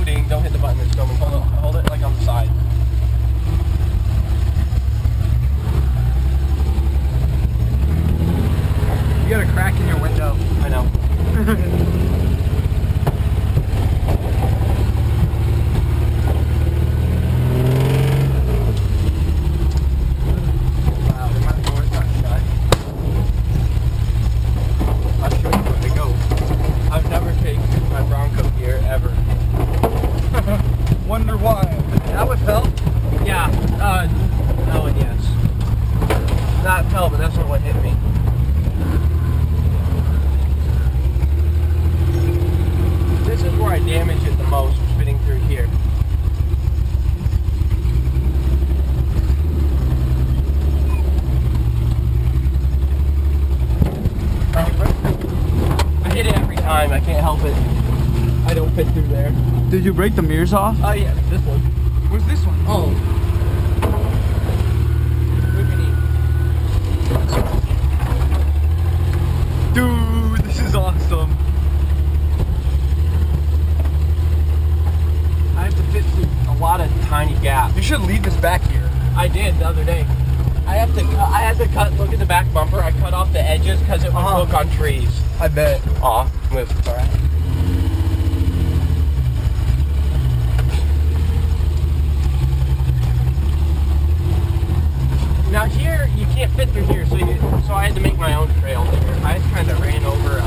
loading. Don't hit the button that's filming. Hold it like on the side. You got a crack in your window. I know. Wow, my door's not shut. I'll show you where to go. I've never taken my Bronco gear ever. Wonder why. That would help? Yeah. No and yes. Not fell, but that's not what hit me. This is where I damage it the most, spinning through here. I hit it every time, I can't help it. I don't fit through there. Did you break the mirrors off? Oh yeah, this one. Where's this one? Oh. Dude, this is awesome. I have to fit through a lot of tiny gaps. You should leave this back here. I did the other day. I had to cut, look at the back bumper, I cut off the edges because it would hook on trees. I bet. Aw, move. It's alright. Now here, you can't fit through here, so I had to make my own trail there. I just kind of ran over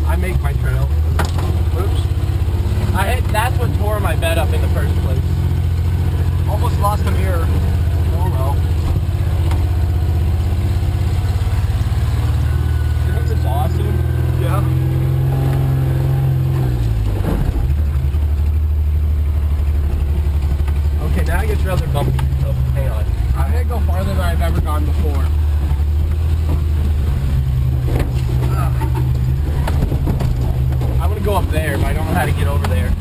I make my trail. Oops. That's what tore my bed up in the first place. Almost lost a mirror. Oh well. Isn't this awesome? Yeah. Okay, now it gets rather bumpy, so hang on. I'm gonna go farther than I've ever gone before. I want to go up there, but I don't know how to get over there.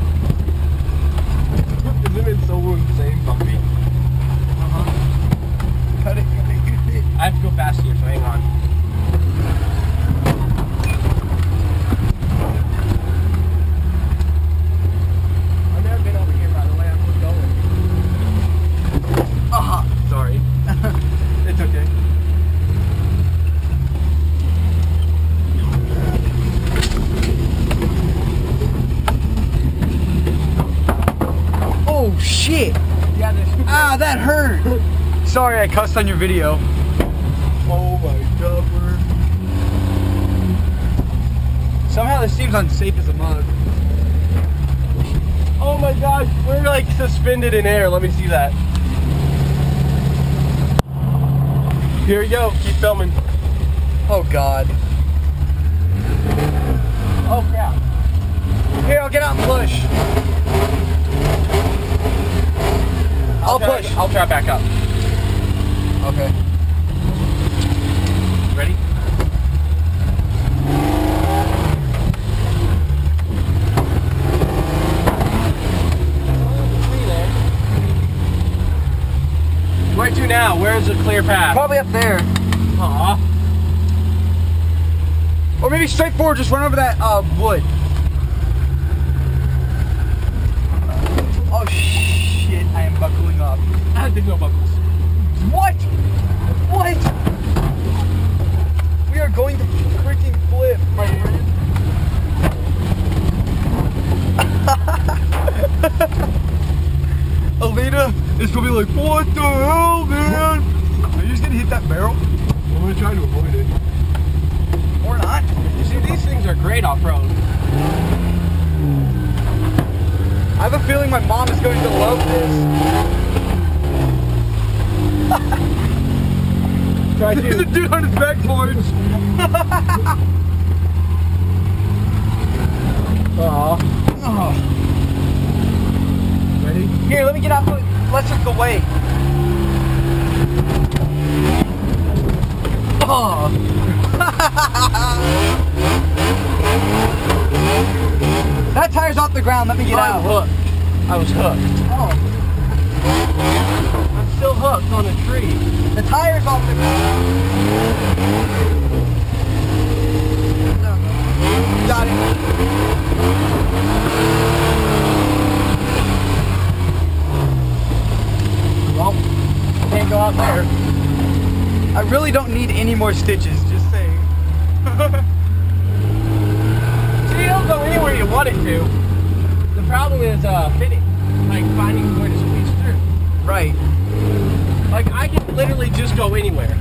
Isn't it so insane bumpy? Cut it. I have to go fast here, so hang on. I've never been over here, by the way. I'm just going. Sorry. It's okay. Oh shit! Yeah, Ah, that hurt! Sorry, I cussed on your video. oh my god, Somehow this seems unsafe as a mug. oh my gosh, we're like suspended in air. Let me see that. Here we go. Keep filming. Oh god. Oh crap. Here, I'll get out and push. I'll push. I'll try back up. Okay. Ready? Where to now? Where's the clear path? Probably up there. Aw. Or maybe straight forward, just run over that wood. Oh shit, I am buckling up. There's no buckles. What? What? We are going to freaking flip, my man. Alita is probably like, what the hell, man? Are you just gonna hit that barrel? I'm gonna try to avoid it. Or not? You see, these things are great off-road. I have a feeling my mom is going to love this. Try There's a to. dude on his backboards. Aw. Oh. Ready? Here, let me get out. Let's just go away. Oh. That tire's off the ground. Let me get out. Hooked. I was hooked. Oh. hooked on a tree. The tire's off the ground. Got it. Well, can't go out there. I really don't need any more stitches, just saying. See, it'll go anywhere you want it to. The problem is fitting, like finding where to squeeze through. Right. Like I can literally just go anywhere.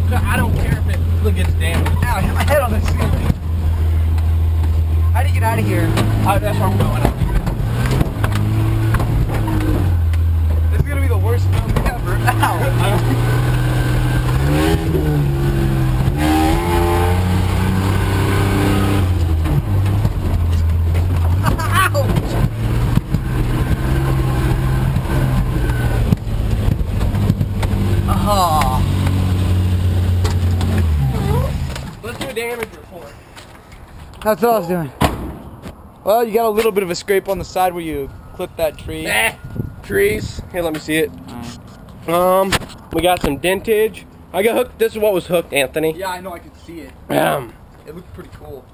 So I don't care if it gets damaged. Ow, I hit my head on the ceiling. How do you get out of here? That's where I'm going. This is gonna be the worst film ever. Ow. Let's do a damage report. That's what I was doing. Well, you got a little bit of a scrape on the side where you clipped that tree. Nah, trees. Here, let me see it. We got some dentage. I got hooked. This is what was hooked, Anthony. Yeah, I know. I could see it. It looked pretty cool.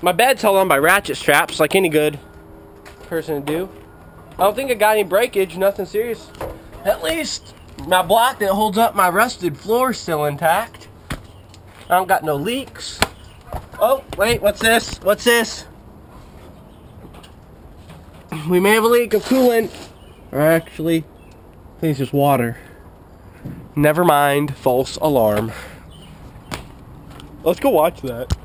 My bed's held on by ratchet straps, like any good person to do. I don't think I got any breakage. Nothing serious. At least my block that holds up my rusted floor is still intact. I don't got no leaks. Oh, wait, what's this? What's this? We may have a leak of coolant. Or actually, I think it's just water. Never mind, false alarm. Let's go watch that.